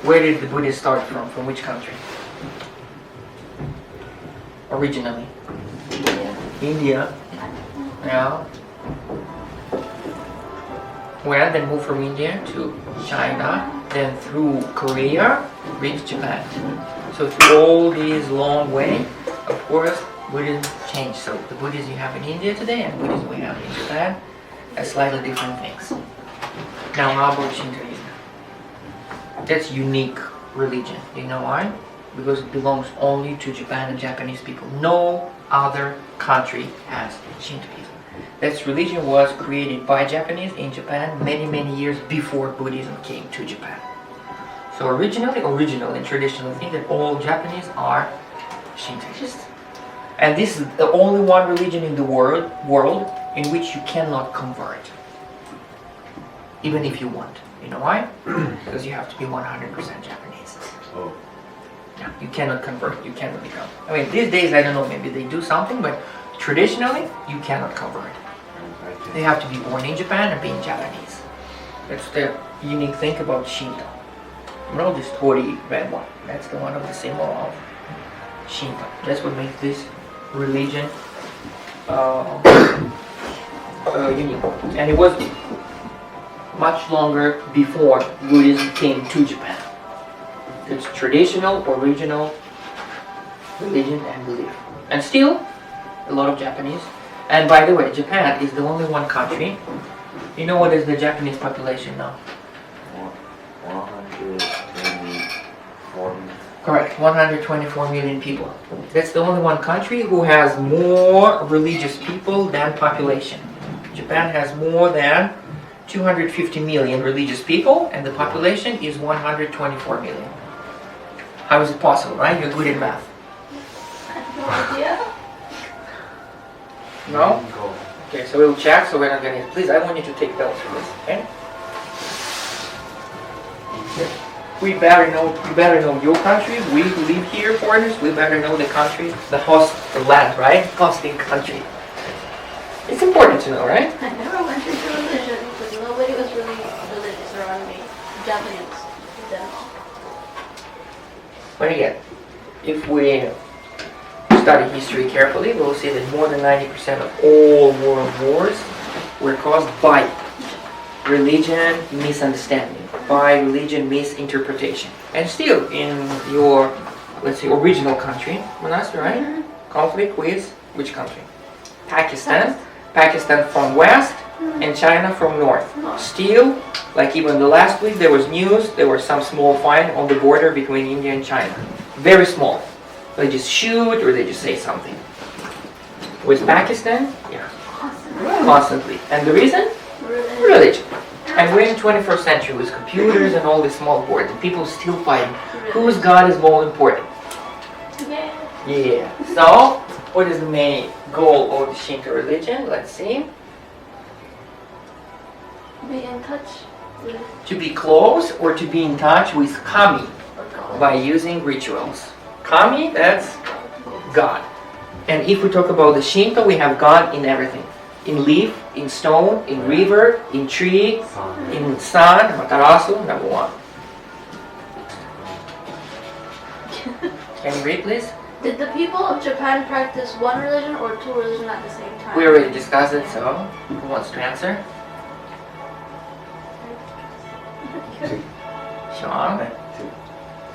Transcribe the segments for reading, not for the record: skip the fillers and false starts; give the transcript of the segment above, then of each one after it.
Where did the Buddhists start from? From which country? Originally? India. Yeah. Well, then moved from India to China, then through Korea, reached Japan. So through all these long way, of course, Buddhism changed. So the Buddhism you have in India today and Buddhism we have in Japan are slightly different things. Now how about Shintoism? That's unique religion. Do you know why? Because it belongs only to Japan and Japanese people. No other country has Shintoism. That religion was created by Japanese in Japan many years before Buddhism came to Japan. So original and traditional think that all Japanese are Shintoists. And this is the only one religion in the world in which you cannot convert. Even if you want. You know why? Because you have to be 100% Japanese. Oh. Yeah, you cannot convert, you cannot become. I mean, these days, I don't know, maybe they do something, but traditionally, you cannot convert. They have to be born in Japan and being Japanese. That's the unique thing about Shinto. You know this Tori red one? That's the one of the symbol of Shinto. That's what makes this religion unique. And it was much longer before Buddhism came to Japan. It's traditional, original religion and belief. And still, a lot of Japanese. And by the way, Japan is the only one country. You know what is the Japanese population now? 124. Correct, 124 million people. That's the only one country who has more religious people than population. Japan has more than 250 million religious people, and the population is 124 million. How is it possible, right? You're good at math. I have no idea. No? Okay, so we'll check, so we're not gonna... Please, I want you to take notes for this, okay? We better know your country. We who live here, foreigners, we better know the country, the host, the land, right? Hosting country. It's important to know, right? I never went into religion because nobody was really religious around me. Japanese in general. But again, if we study history carefully, we'll see that more than 90% of all world wars were caused by religion misunderstanding, by religion misinterpretation. And still, in your, let's say, original country, Manas, right? Mm-hmm. Conflict with which country? Pakistan. Pakistan from west and China from north. Still, like even the last week, there was news, there was some small fight on the border between India and China. Very small. They just shoot or they just say something. With Pakistan, yeah, constantly. And the reason? Religion. And we're in the 21st century with computers and all these small boards, and people still fighting. Whose God is more important? Yeah. So, what is the main goal of the Shinto religion? Let's see. Be in touch with... To be close or to be in touch with kami by using rituals. Kami, that's God. And if we talk about the Shinto, we have God in everything. In leaf, in stone, in river, in tree, in sun, Matarasu, number one. Can you read, please? Did the people of Japan practice one religion or two religions at the same time? We already discussed it, so who wants to answer? Sean?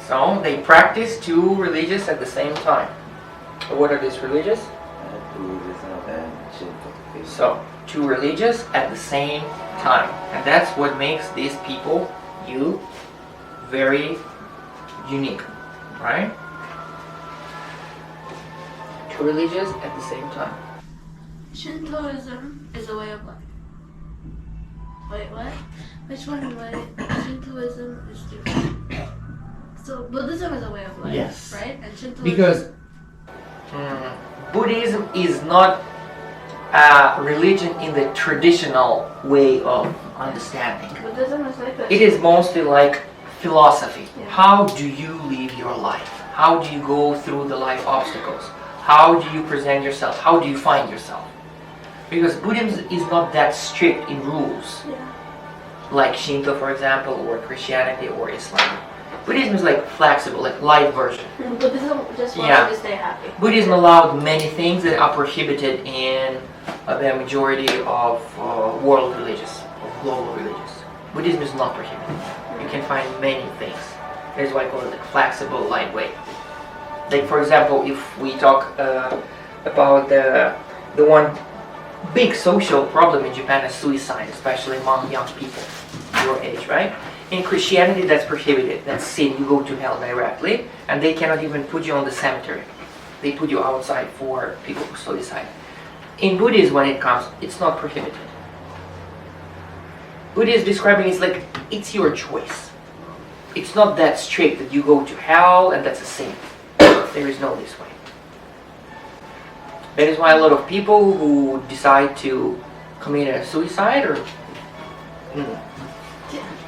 So, they practice two religions at the same time. What are these religions? Buddhism and Shinto. So, two religions at the same time. And that's what makes these people, very unique. Right? Two religions at the same time. Shintoism is a way of life. Wait, what? Which one was Shintoism is different? So Buddhism is a way of life, yes. Right? And Shintoism... Because Buddhism is not a religion in the traditional way of understanding. Buddhism is like that. It is mostly like philosophy. Yeah. How do you live your life? How do you go through the life obstacles? How do you present yourself? How do you find yourself? Because Buddhism is not that strict in rules. Yeah. Like Shinto, for example, or Christianity or Islam. Buddhism is like flexible, like light version. Buddhism just wants Yeah. you to stay happy. Buddhism allowed many things that are prohibited in the majority of world religions, of global religions. Buddhism is not prohibited. You can find many things. That's why I call it like flexible, lightweight. Like for example, if we talk about the one big social problem in Japan is suicide, especially among young people your age, right? In Christianity, that's prohibited. That's sin. You go to hell directly, and they cannot even put you on the cemetery. They put you outside for people who suicide. In Buddhism, when it comes, it's not prohibited. Buddha is describing it's like it's your choice. It's not that strict that you go to hell and that's a sin. There is no this way. That is why a lot of people who decide to commit a suicide or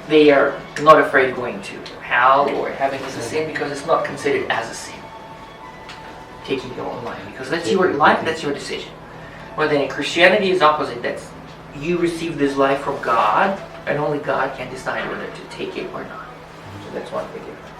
they are not afraid of going to hell or heaven as a sin because it's not considered as a sin. Taking your own life, because that's your life, that's your decision. Well, then in Christianity is opposite. That's you receive this life from God, and only God can decide whether to take it or not. So that's one big difference.